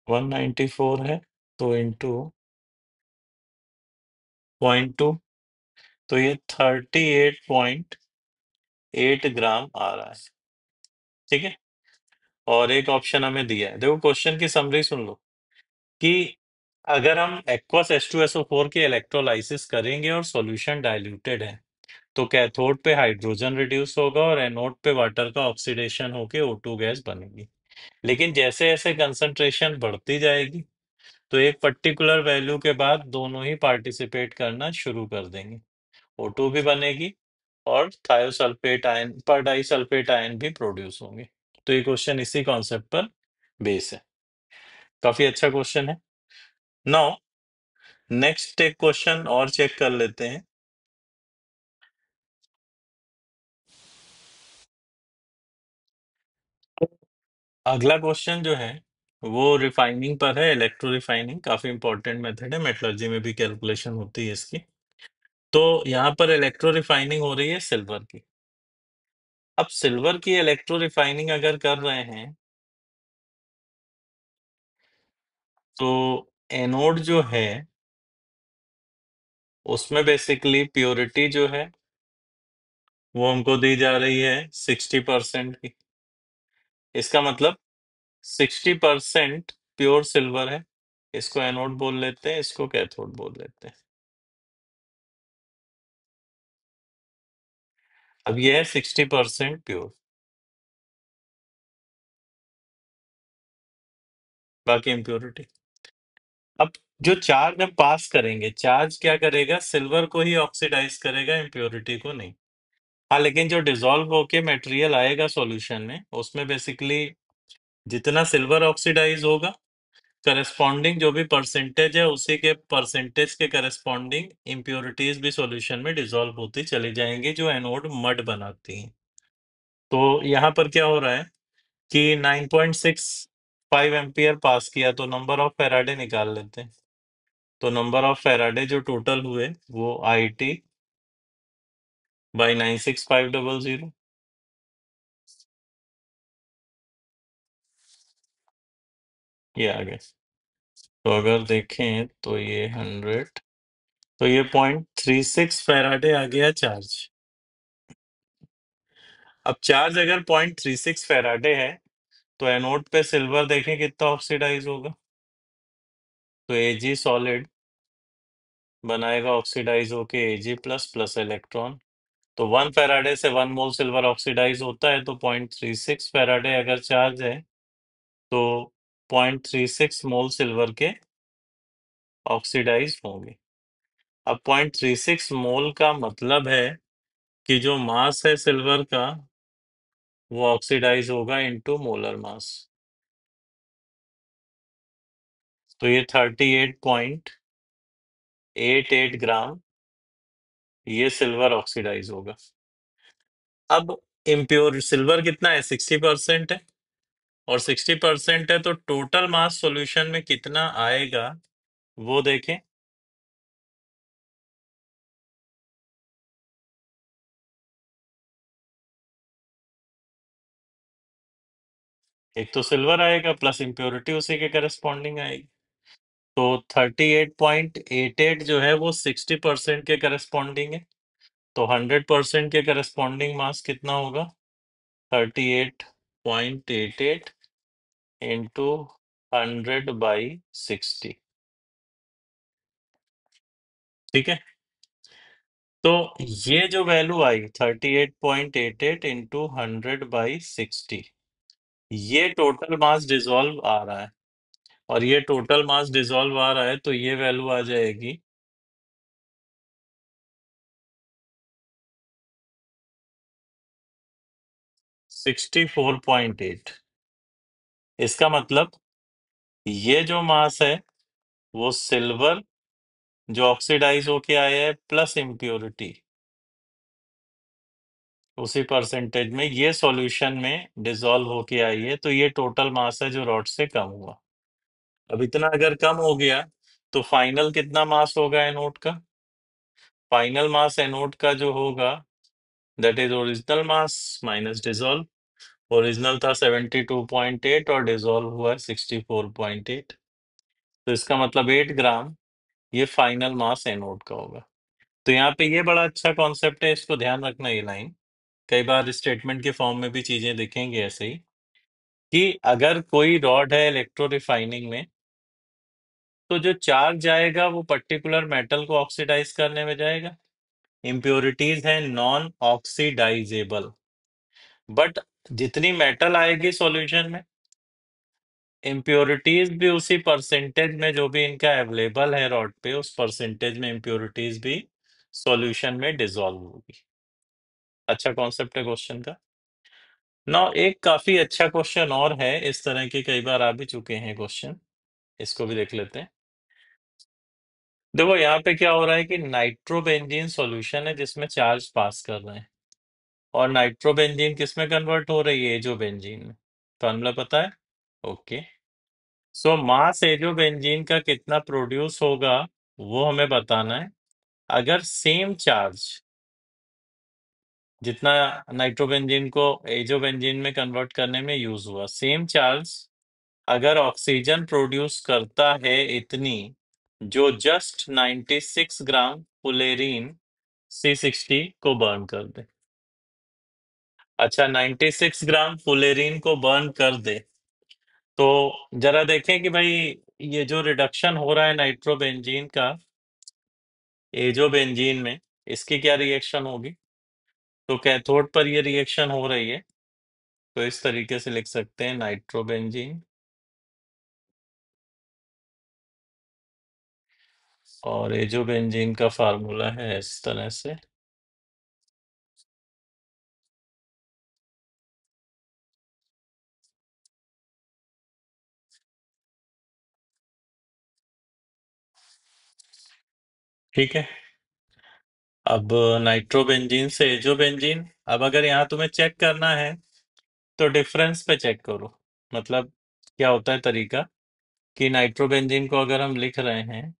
194 है, तो इंटू 0.2, तो ये 38.8 ग्राम आ रहा है। ठीक है, और एक ऑप्शन हमें दिया है, देखो क्वेश्चन की समरी सुन लो, कि अगर हम एक्वस H2SO4 की इलेक्ट्रोलाइसिस करेंगे और सॉल्यूशन डाइल्यूटेड है, तो कैथोड पे हाइड्रोजन रिड्यूस होगा और एनोड पे वाटर का ऑक्सीडेशन होके O2 गैस बनेगी। लेकिन जैसे जैसे कंसंट्रेशन बढ़ती जाएगी, तो एक पर्टिकुलर वैल्यू के बाद दोनों ही पार्टिसिपेट करना शुरू कर देंगे, O2 भी बनेगी और थायोसल्फेट आयन पर डाइसल्फेट आयन भी प्रोड्यूस होंगे। तो ये क्वेश्चन इसी कॉन्सेप्ट पर बेस है, काफी अच्छा क्वेश्चन है। नाउ नेक्स्ट एक क्वेश्चन और चेक कर लेते हैं। अगला क्वेश्चन जो है वो रिफाइनिंग पर है, इलेक्ट्रो रिफाइनिंग, काफी इंपॉर्टेंट मेथड है, मेटलर्जी में भी कैलकुलेशन होती है इसकी। तो यहाँ पर इलेक्ट्रो रिफाइनिंग हो रही है सिल्वर की। अब सिल्वर की इलेक्ट्रो रिफाइनिंग अगर कर रहे हैं, तो एनोड जो है उसमें बेसिकली प्योरिटी जो है वो हमको दी जा रही है 60% की। इसका मतलब 60% प्योर सिल्वर है, इसको एनोड बोल लेते हैं, इसको कैथोड बोल लेते हैं। अब ये है 60% प्योर, बाकी इम्प्योरिटी। अब जो चार्ज हम पास करेंगे, चार्ज क्या करेगा? सिल्वर को ही ऑक्सीडाइज करेगा, इम्प्योरिटी को नहीं। हाँ, लेकिन जो डिसॉल्व होके मटेरियल आएगा सॉल्यूशन में, उसमें बेसिकली जितना सिल्वर ऑक्सीडाइज होगा, करस्पॉन्डिंग जो भी परसेंटेज है उसी के परसेंटेज के करस्पॉन्डिंग इम्प्योरिटीज भी सॉल्यूशन में डिसॉल्व होती चली जाएंगी, जो एनोड मड बनाती हैं। तो यहाँ पर क्या हो रहा है कि 9.65 एम्पियर पास किया, तो नंबर ऑफ फेराडे निकाल लेते हैं। तो नंबर ऑफ फेराडे जो टोटल हुए वो IT बाई 96500, ये आ गए। तो अगर देखें तो ये 100, तो ये 0.36 फेराडे आ गया चार्ज। अब चार्ज अगर 0.36 फेराडे है, तो एनोड पे सिल्वर देखें कितना ऑक्सीडाइज होगा। तो Ag सॉलिड बनाएगा ऑक्सीडाइज होके Ag प्लस प्लस इलेक्ट्रॉन। तो 1 फेराडे से 1 मोल सिल्वर ऑक्सीडाइज होता है, तो 0.36 फेराडे अगर चार्ज है, तो 0.36 मोल सिल्वर के ऑक्सीडाइज होंगे। अब 0.36 मोल का मतलब है कि जो मास है सिल्वर का वो ऑक्सीडाइज होगा इनटू मोलर मास। तो ये 38.88 ग्राम ये सिल्वर ऑक्सीडाइज होगा। अब इम्प्योर सिल्वर कितना है? 60% है, और 60% है तो टोटल मास सॉल्यूशन में कितना आएगा वो देखें। एक तो सिल्वर आएगा प्लस इम्प्योरिटी उसी के करस्पॉन्डिंग आएगी। तो 38.88 जो है वो 60% के करस्पॉन्डिंग है, तो 100% के करस्पॉन्डिंग मास कितना होगा? 38.88 इंटू 100 बाई 60। ठीक है। तो ये जो वैल्यू आई 38.88 इंटू 100/60, ये टोटल मास डिसॉल्व आ रहा है, और ये टोटल मास डिसॉल्व आ रहा है, तो ये वैल्यू आ जाएगी 64.8। इसका मतलब ये जो मास है वो सिल्वर जो ऑक्सीडाइज होके आया है प्लस इम्प्योरिटी, उसी परसेंटेज में ये सॉल्यूशन में डिसॉल्व होके आई है, तो ये टोटल मास है जो रॉड से कम हुआ। अब इतना अगर कम हो गया तो फाइनल कितना मास होगा एनोड का? फाइनल मास एनोड का जो होगा, that is original mass minus dissolve. Original था 72.8 और डिसॉल्व हुआ 64.8, तो इसका मतलब 8 ग्राम ये फाइनल मास एनोड का होगा। तो यहाँ पे ये बड़ा अच्छा कॉन्सेप्ट है, इसको ध्यान रखना। ये लाइन कई बार स्टेटमेंट के फॉर्म में भी चीजें दिखेंगी ऐसे ही, कि अगर कोई रॉड है इलेक्ट्रो रिफाइनिंग में, तो जो चार्ज जाएगा वो पर्टिकुलर मेटल को ऑक्सीडाइज करने में जाएगा। इम्प्योरिटीज हैं नॉन ऑक्सीडाइजेबल, बट जितनी मेटल आएगी सॉल्यूशन में, इम्प्योरिटीज भी उसी परसेंटेज में जो भी इनका अवेलेबल है रॉड पे, उस परसेंटेज में इम्प्योरिटीज भी सॉल्यूशन में डिसॉल्व होगी। अच्छा कॉन्सेप्ट है क्वेश्चन का। ना एक काफी अच्छा क्वेश्चन और है इस तरह के, कई बार आ भी चुके हैं क्वेश्चन, इसको भी देख लेते हैं। देखो यहाँ पे क्या हो रहा है कि नाइट्रोबेंजीन सॉल्यूशन है जिसमें चार्ज पास कर रहे हैं, और नाइट्रोबेंजीन किस में कन्वर्ट हो रही है? एजोबेंजीन में। फॉर्मूला पता है? ओके। सो मास एजोबेंजीन का कितना प्रोड्यूस होगा वो हमें बताना है। अगर सेम चार्ज जितना नाइट्रोबेंजीन को एजोबेंजीन में कन्वर्ट करने में यूज हुआ, सेम चार्ज अगर ऑक्सीजन प्रोड्यूस करता है इतनी, जो जस्ट 96 ग्राम फुलेरीन C60 को बर्न कर दे। अच्छा, 96 ग्राम फुलेरीन को बर्न कर दे, तो जरा देखें कि भाई ये जो रिडक्शन हो रहा है नाइट्रोबेंजीन का एजोबेंजीन में, इसकी क्या रिएक्शन होगी? तो कैथोड पर ये रिएक्शन हो रही है, तो इस तरीके से लिख सकते हैं नाइट्रोबेंजीन, और एजोबेंजीन का फार्मूला है इस तरह से। ठीक है। अब नाइट्रोबेंजीन से एजोबेंजीन, अब अगर यहाँ तुम्हें चेक करना है तो डिफरेंस पे चेक करो। मतलब क्या होता है तरीका, कि नाइट्रोबेंजीन को अगर हम लिख रहे हैं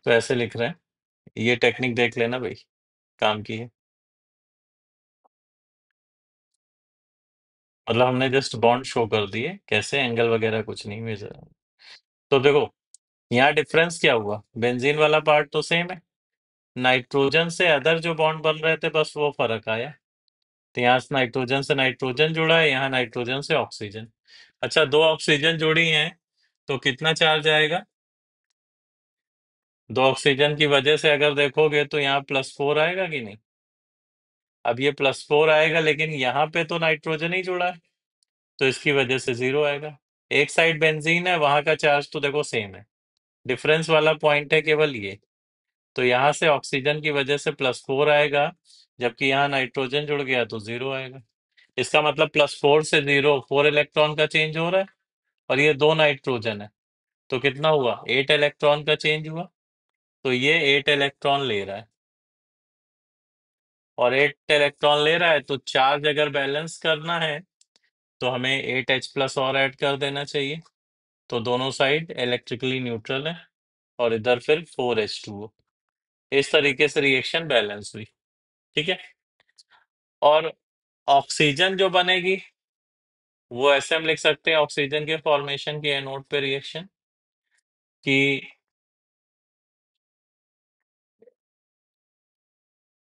तो ऐसे लिख रहे हैं, ये टेक्निक देख लेना भाई, काम की है। मतलब हमने जस्ट बॉन्ड शो कर दिए, कैसे एंगल वगैरह कुछ नहीं मेजर। तो देखो यहाँ डिफरेंस क्या हुआ, बेंजीन वाला पार्ट तो सेम है, नाइट्रोजन से अदर जो बॉन्ड बन रहे थे बस वो फर्क आया। तो यहाँ नाइट्रोजन से नाइट्रोजन जुड़ा है, यहाँ नाइट्रोजन से ऑक्सीजन। अच्छा, दो ऑक्सीजन जुड़ी हैं तो कितना चार्ज आएगा? दो ऑक्सीजन की वजह से अगर देखोगे तो यहाँ +4 आएगा कि नहीं? अब ये +4 आएगा, लेकिन यहाँ पे तो नाइट्रोजन ही जुड़ा है, तो इसकी वजह से 0 आएगा। एक साइड बेंजीन है, वहां का चार्ज तो देखो सेम है, डिफरेंस वाला पॉइंट है केवल ये। तो यहाँ से ऑक्सीजन की वजह से +4 आएगा, जबकि यहाँ नाइट्रोजन जुड़ गया तो 0 आएगा। इसका मतलब +4 से 0, 4 इलेक्ट्रॉन का चेंज हो रहा है, और ये दो नाइट्रोजन है, तो कितना हुआ? 8 इलेक्ट्रॉन का चेंज हुआ। तो ये 8 इलेक्ट्रॉन ले रहा है, और 8 इलेक्ट्रॉन ले रहा है, तो चार्ज अगर बैलेंस करना है तो हमें 8H+ और ऐड कर देना चाहिए, तो दोनों साइड इलेक्ट्रिकली न्यूट्रल है, और इधर फिर 4H2O। इस तरीके से रिएक्शन बैलेंस हुई। ठीक है। और ऑक्सीजन जो बनेगी वो ऐसे हम लिख सकते हैं, ऑक्सीजन के फॉर्मेशन की एनोड पे रिएक्शन, कि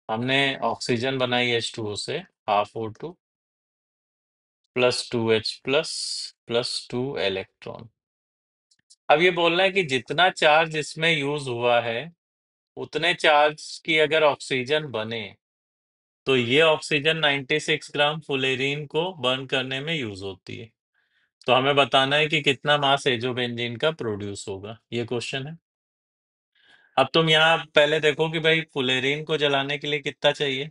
हमने ऑक्सीजन बनाई H2O से, हाफ O2 +2H+ +2 इलेक्ट्रॉन। अब ये बोलना है कि जितना चार्ज इसमें यूज हुआ है उतने चार्ज की अगर ऑक्सीजन बने तो ये ऑक्सीजन 96 ग्राम फुलेरीन को बर्न करने में यूज होती है। तो हमें बताना है कि कितना मास एजोबेंजीन का प्रोड्यूस होगा, ये क्वेश्चन है। अब तुम यहाँ पहले देखो कि भाई फुलेरीन को जलाने के लिए कितना चाहिए।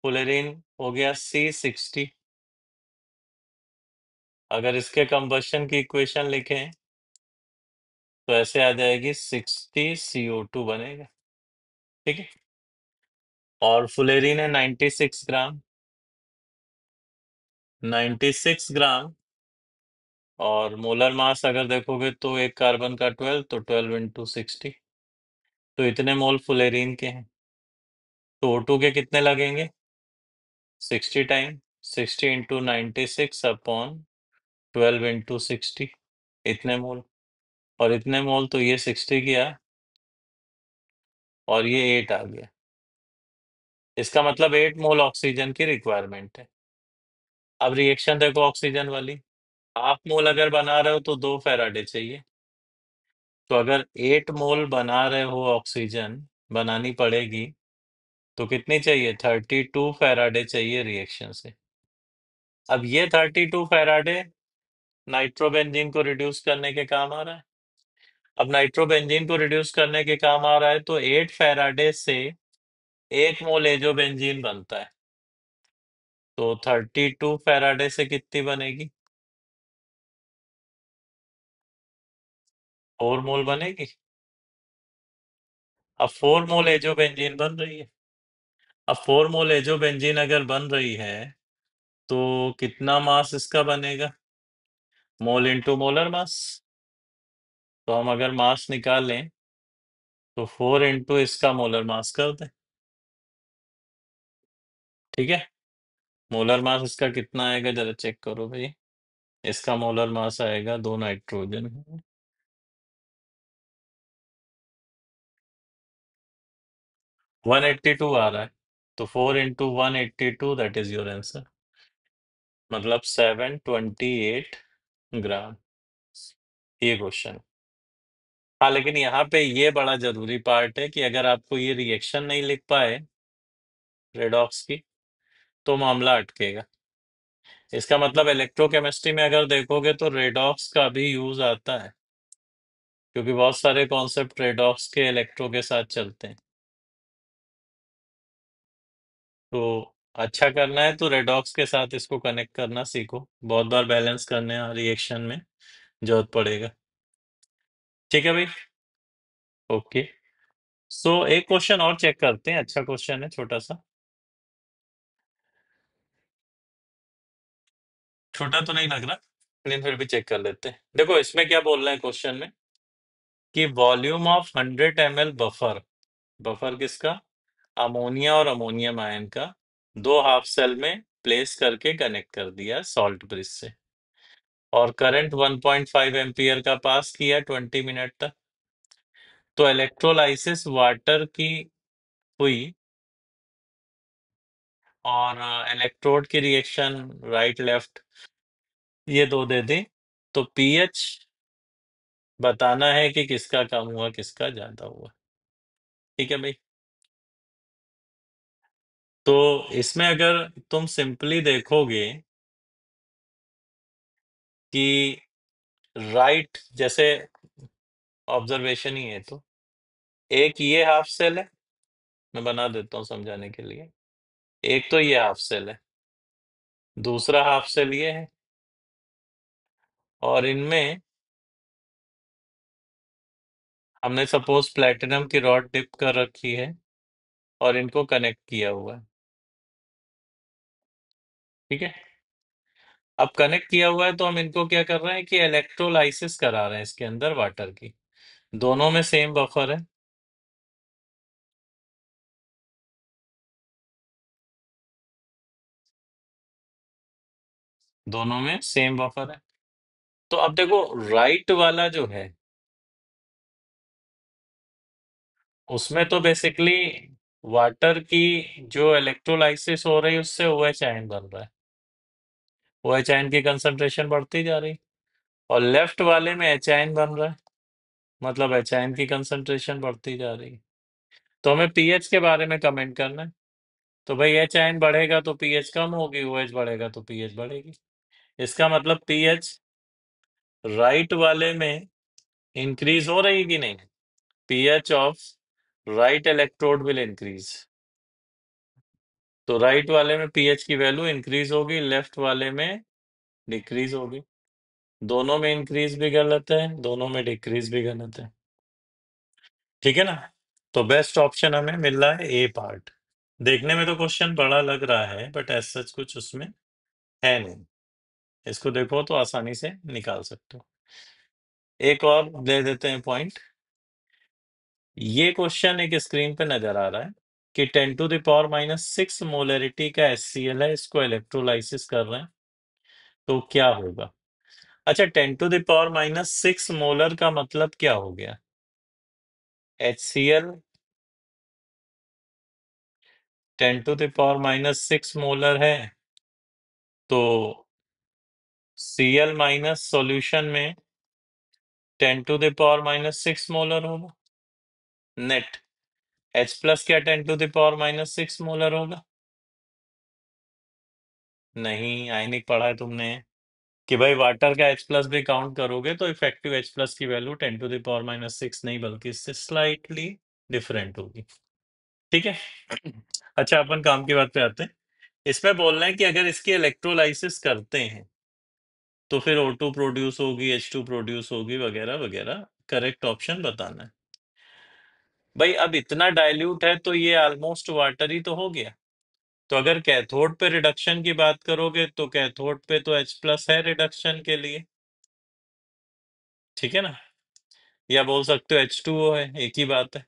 फुलेरीन हो गया C60। अगर इसके कंबशन की इक्वेशन लिखें तो ऐसे आ जाएगी 60 CO2 बनेगा। ठीक है। और फुलेरीन है 96 ग्राम। 96 ग्राम। और मोलर मास अगर देखोगे तो एक कार्बन का 12, तो 12 × 60। तो इतने मोल फुलेरीन के हैं। तो O2 के कितने लगेंगे? 60 टाइम 60 × 96/12 × 60। इतने मोल। और इतने मोल तो ये 60 किया और ये 8 आ गया। इसका मतलब 8 मोल ऑक्सीजन की रिक्वायरमेंट है। अब रिएक्शन देखो ऑक्सीजन वाली। हाफ मोल अगर बना रहे हो तो 2 फैराडे चाहिए। तो अगर 8 मोल बना रहे हो ऑक्सीजन बनानी पड़ेगी तो कितनी चाहिए? 32 फैराडे चाहिए रिएक्शन से। अब ये 32 फैराडे नाइट्रोबेंजीन को रिड्यूस करने के काम आ रहा है। अब नाइट्रोबेंजीन को रिड्यूस करने के काम आ रहा है तो 8 फैराडे से 1 मोल एजोबेंजीन बनता है। तो 32 फैराडे से कितनी बनेगी? 4 मोल बनेगी। अब 4 मोल एजोबेंजीन बन रही है। अब 4 मोल एजोबेंजीन अगर बन रही है तो कितना मास इसका बनेगा? Mole into molar mass. तो हम अगर मास निकालें तो 4 इसका मोलर मास कर दें। ठीक है। मोलर मास इसका कितना आएगा जरा चेक करो भाई। इसका मोलर मास आएगा, दो नाइट्रोजन 182 आ रहा है। तो 4 × 182 दैट इज योर आंसर। मतलब 728 ग्राम। ये क्वेश्चन। हाँ लेकिन यहाँ पे ये बड़ा जरूरी पार्ट है कि अगर आपको ये रिएक्शन नहीं लिख पाए रेडॉक्स की तो मामला अटकेगा। इसका मतलब इलेक्ट्रोकेमिस्ट्री में अगर देखोगे तो रेडॉक्स का भी यूज आता है, क्योंकि बहुत सारे कॉन्सेप्ट रेडॉक्स के इलेक्ट्रो के साथ चलते हैं। तो अच्छा करना है तो रेडॉक्स के साथ इसको कनेक्ट करना सीखो, बहुत बार बैलेंस करने रिएक्शन में जरूरत पड़ेगा। ठीक है भाई। ओके। सो एक क्वेश्चन और चेक करते हैं, अच्छा क्वेश्चन है छोटा सा। छोटा तो नहीं लग रहा लेकिन फिर भी चेक कर लेते हैं। देखो इसमें क्या बोल रहे हैं क्वेश्चन में कि volume of 100 ml buffer. Buffer किसका? अमोनिया और अमोनियम आयन का। दो हाफ सेल में प्लेस करके कनेक्ट कर दिया सॉल्ट ब्रिज से। और करंट 1.5 एम्पियर का पास किया 20 मिनट तक। तो इलेक्ट्रोलाइसिस वाटर की हुई और इलेक्ट्रोड की रिएक्शन राइट लेफ्ट ये दो दे दी। तो पीएच बताना है कि किसका कम हुआ किसका ज्यादा हुआ। ठीक है भाई। तो इसमें अगर तुम सिंपली देखोगे कि राइट जैसे ऑब्जर्वेशन ही है तो एक ये हाफ सेल है, मैं बना देता हूँ समझाने के लिए। एक तो ये हाफ सेल है, दूसरा हाफ सेल ये है, और इनमें हमने सपोज प्लेटिनम की रॉड डिप कर रखी है और इनको कनेक्ट किया हुआ है। ठीक है। अब कनेक्ट किया हुआ है तो हम इनको क्या कर रहे हैं कि इलेक्ट्रोलाइसिस करा रहे हैं इसके अंदर वाटर की। दोनों में सेम बफर है। दोनों में सेम बफर है। तो अब देखो राइट वाला जो है उसमें तो बेसिकली वाटर की जो इलेक्ट्रोलाइसिस हो रही है उससे OH आयन बन रहा है। OH आयन की कंसंट्रेशन बढ़ती जा रही। और लेफ्ट वाले में H आयन बन रहा है। मतलब एच की कंसंट्रेशन बढ़ती जा रही है। तो हमें पीएच के बारे में कमेंट करना है। तो भाई एच बढ़ेगा तो पीएच कम होगी, ओएच बढ़ेगा तो पीएच बढ़ेगी। इसका मतलब पीएच राइट वाले में इंक्रीज हो रही कि नहीं? PH of right electrode will increase. तो राइट वाले में पीएच की वैल्यू इंक्रीज होगी, लेफ्ट वाले में डिक्रीज होगी। दोनों में इंक्रीज भी गलत है, दोनों में डिक्रीज भी गलत है। ठीक है ना? तो बेस्ट ऑप्शन हमें मिल रहा है ए पार्ट। देखने में तो क्वेश्चन बड़ा लग रहा है, बट ऐसा सच कुछ उसमें है नहीं। इसको देखो तो आसानी से निकाल सकते हो। एक और दे देते हैं पॉइंट। ये क्वेश्चन एक स्क्रीन पे नजर आ रहा है कि 10⁻⁻⁶ मोलरिटी का HCl है, इसको इलेक्ट्रोलाइसिस कर रहे हैं, तो क्या होगा? अच्छा, 10⁻⁻⁶ मोलर का मतलब क्या हो गया? HCl 10⁻⁻⁶ मोलर है, तो Cl माइनस सॉल्यूशन में 10⁻⁻⁶ मोलर होगा नेट। H प्लस क्या 10⁻⁻⁶ मोलर होगा? नहीं, आयनिक पढ़ा है तुमने कि भाई वाटर का H प्लस भी काउंट करोगे तो इफेक्टिव H प्लस की वैल्यू 10⁻⁻⁶ नहीं बल्कि इससे स्लाइटली डिफरेंट होगी। ठीक है। अच्छा, अपन काम की बात पे आते हैं। इसमें बोल रहे हैं कि अगर इसकी इलेक्ट्रोलाइसिस करते हैं तो फिर O2 प्रोड्यूस होगी, H2 प्रोड्यूस होगी, वगैरह वगैरह। करेक्ट ऑप्शन बताना है। भाई अब इतना डाइल्यूट है तो ये ऑलमोस्ट वाटर ही तो हो गया। तो अगर कैथोड पे रिडक्शन की बात करोगे तो कैथोड पे तो H प्लस है रिडक्शन के लिए, ठीक है ना? या बोल सकते हो H2O है, एक ही बात है।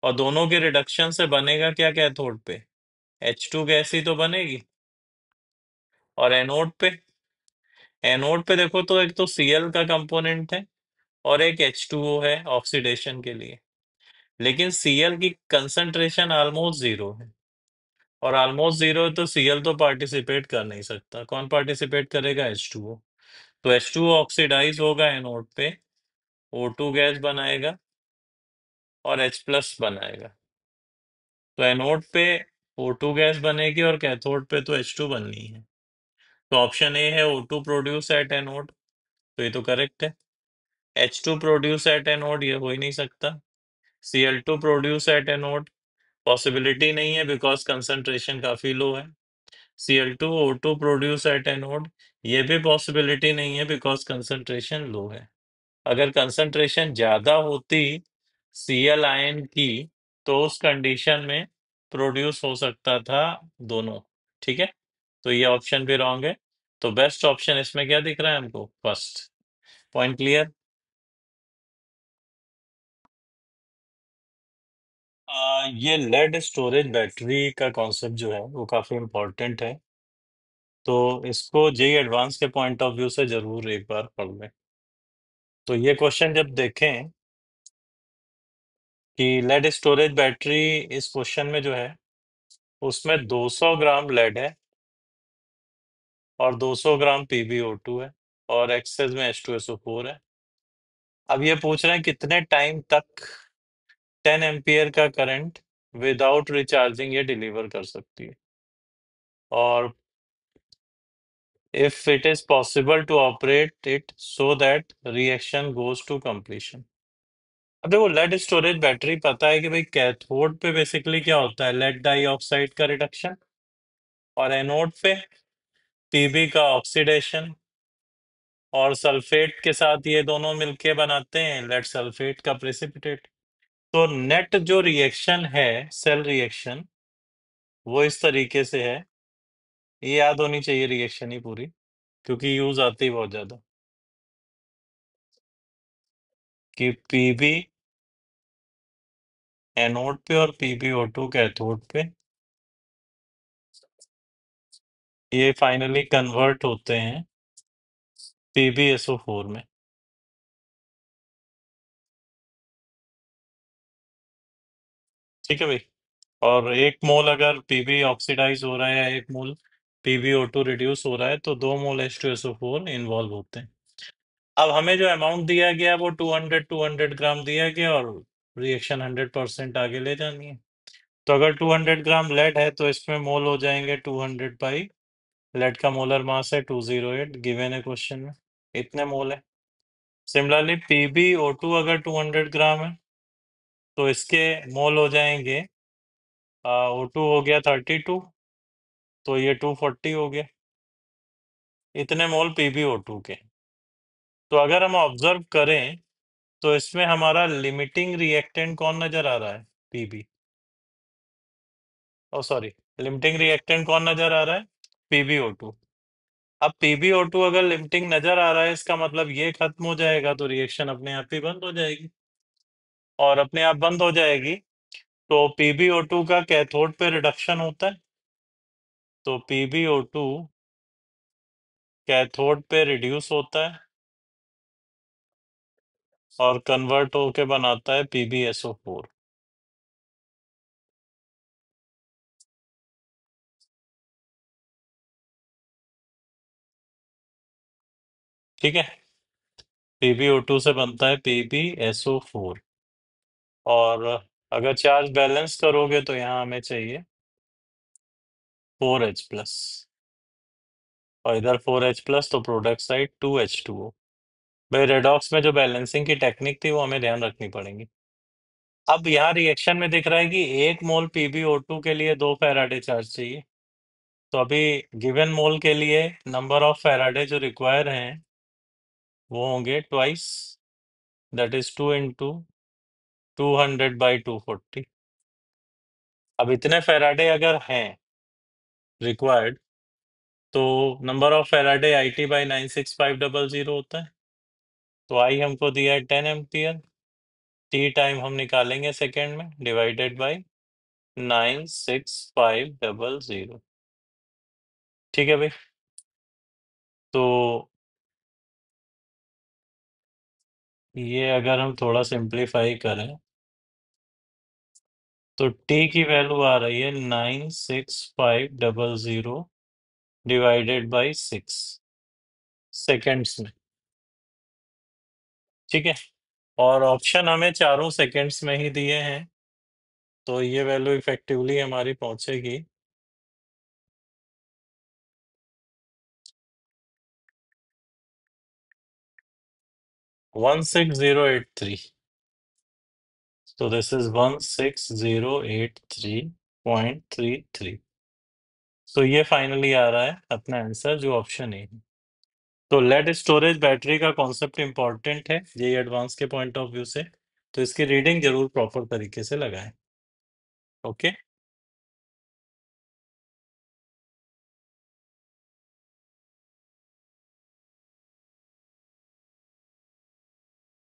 और दोनों के रिडक्शन से बनेगा क्या कैथोड पे? H2 गैस ही तो बनेगी। और एनोड पे? एनोड पे देखो तो एक तो Cl का कंपोनेंट है और एक H2O है ऑक्सीडेशन के लिए। लेकिन Cl की कंसंट्रेशन ऑलमोस्ट जीरो है, और ऑलमोस्ट जीरो है तो Cl तो पार्टिसिपेट कर नहीं सकता। कौन पार्टिसिपेट करेगा? H2O। तो H2O ऑक्सीडाइज होगा एनोड पे, O2 गैस बनाएगा और H प्लस बनाएगा। तो एनोड पे O2 गैस बनेगी और कैथोड पे तो H2 बननी है। तो ऑप्शन ए है O2 प्रोड्यूस एट एनोड, तो ये तो करेक्ट है। H2 प्रोड्यूस एट एनोड ये हो ही नहीं सकता। Cl2 produce at anode possibility नहीं है बिकॉज कंसंट्रेशन काफी लो है। Cl2 O2 produce at anode ये भी पॉसिबिलिटी नहीं है बिकॉज कंसंट्रेशन लो है। अगर कंसंट्रेशन ज्यादा होती Cl आयन की तो उस कंडीशन में प्रोड्यूस हो सकता था दोनों। ठीक है, तो ये ऑप्शन भी रॉन्ग है। तो बेस्ट ऑप्शन इसमें क्या दिख रहा है हमको? फर्स्ट। Point clear? ये लेड स्टोरेज बैटरी का कॉन्सेप्ट जो है वो काफी इम्पोर्टेंट है, तो इसको जेई एडवांस के पॉइंट ऑफ व्यू से जरूर एक बार पढ़ लें। तो ये क्वेश्चन जब देखें कि लेड स्टोरेज बैटरी, इस क्वेश्चन में जो है उसमें 200 ग्राम लेड है और 200 ग्राम PbO2 है और एक्सेस में H2SO4 है। अब ये पूछ रहे हैं कितने टाइम तक 10 एम्पियर का करंट विदाउट रिचार्जिंग ये डिलीवर कर सकती है, और if it is possible to operate it so that reaction goes to completion। अब देखो, लेड स्टोरेज बैटरी पता है कि भाई कैथोड पे बेसिकली क्या होता है? लेड डाई ऑक्साइड का रिडक्शन, और एनोड पे Pb का ऑक्सीडेशन, और सल्फेट के साथ ये दोनों मिलके बनाते हैं लेड सल्फेट का प्रेसिपिटेट। तो नेट जो रिएक्शन है, सेल रिएक्शन, वो इस तरीके से है। ये याद होनी चाहिए रिएक्शन ही पूरी, क्योंकि यूज आती है बहुत ज्यादा, कि Pb एनोड पे और PbO2 कैथोड पे, ये फाइनली कन्वर्ट होते हैं PbSO4 में। ठीक है भाई। और एक मोल अगर Pb ऑक्सीडाइज हो रहा है या एक मोल PbO2 रिड्यूस हो रहा है तो 2 मोल H2SO4 इन्वॉल्व होते हैं। अब हमें जो अमाउंट दिया गया वो 200 ग्राम दिया गया और रिएक्शन 100% आगे ले जानी है। तो अगर 200 ग्राम लेड है तो इसमें मोल हो जाएंगे 200 पाई। लेड का मोलर मास है 208 गिवन है क्वेश्चन में, इतने मोल है। सिमिलरली PbO2 अगर 200 ग्राम है तो इसके मोल हो जाएंगे O2 हो गया 32, तो ये 240 हो गया, इतने मोल PbO2 के। तो अगर हम ऑब्जर्व करें तो इसमें हमारा लिमिटिंग रिएक्टेंट कौन नजर आ रहा है? Pb। ओ सॉरी, लिमिटिंग रिएक्टेंट कौन नजर आ रहा है? PbO2। अब PbO2 अगर लिमिटिंग नजर आ रहा है इसका मतलब ये खत्म हो जाएगा तो रिएक्शन अपने आप ही बंद हो जाएगी, और अपने आप बंद हो जाएगी तो PbO2 का कैथोड पे रिडक्शन होता है, तो PbO2 कैथोड पे रिड्यूस होता है और कन्वर्ट होके बनाता है PbSO4। ठीक है, PbO2 से बनता है PbSO4। और अगर चार्ज बैलेंस करोगे तो यहाँ हमें चाहिए 4H+, और इधर 4H+ तो प्रोडक्ट साइड 2H2O। भाई रेडॉक्स में जो बैलेंसिंग की टेक्निक थी वो हमें ध्यान रखनी पड़ेगी। अब यहाँ रिएक्शन में दिख रहा है कि 1 मोल PbO2 के लिए 2 फैराडे चार्ज चाहिए, तो अभी गिवन मोल के लिए नंबर ऑफ फैराडे जो रिक्वायर हैं वो होंगे ट्वाइस, दैट इज 2 इंटू 200/240। अब इतने फैराडे अगर हैं रिक्वायर्ड तो नंबर ऑफ फैराडे IT/96500 होता है, तो आई हमको दिया है 10 एम्पियर, टी टाइम हम निकालेंगे सेकेंड में, डिवाइडेड बाई 96500। ठीक है भाई, तो ये अगर हम थोड़ा सिंप्लीफाई करें तो टी की वैल्यू आ रही है 96500 डिवाइडेड बाई 6 सेकेंड्स में। ठीक है, और ऑप्शन हमें चारों सेकेंड्स में ही दिए हैं, तो ये वैल्यू इफेक्टिवली हमारी पहुंचेगी 16083। So this is 16083.33। तो ये फाइनली आ रहा है अपना आंसर जो ऑप्शन ए है। तो लेड स्टोरेज बैटरी का कॉन्सेप्ट इंपॉर्टेंट है ये एडवांस के पॉइंट ऑफ व्यू से, तो इसकी रीडिंग जरूर प्रॉपर तरीके से लगाएं। ओके।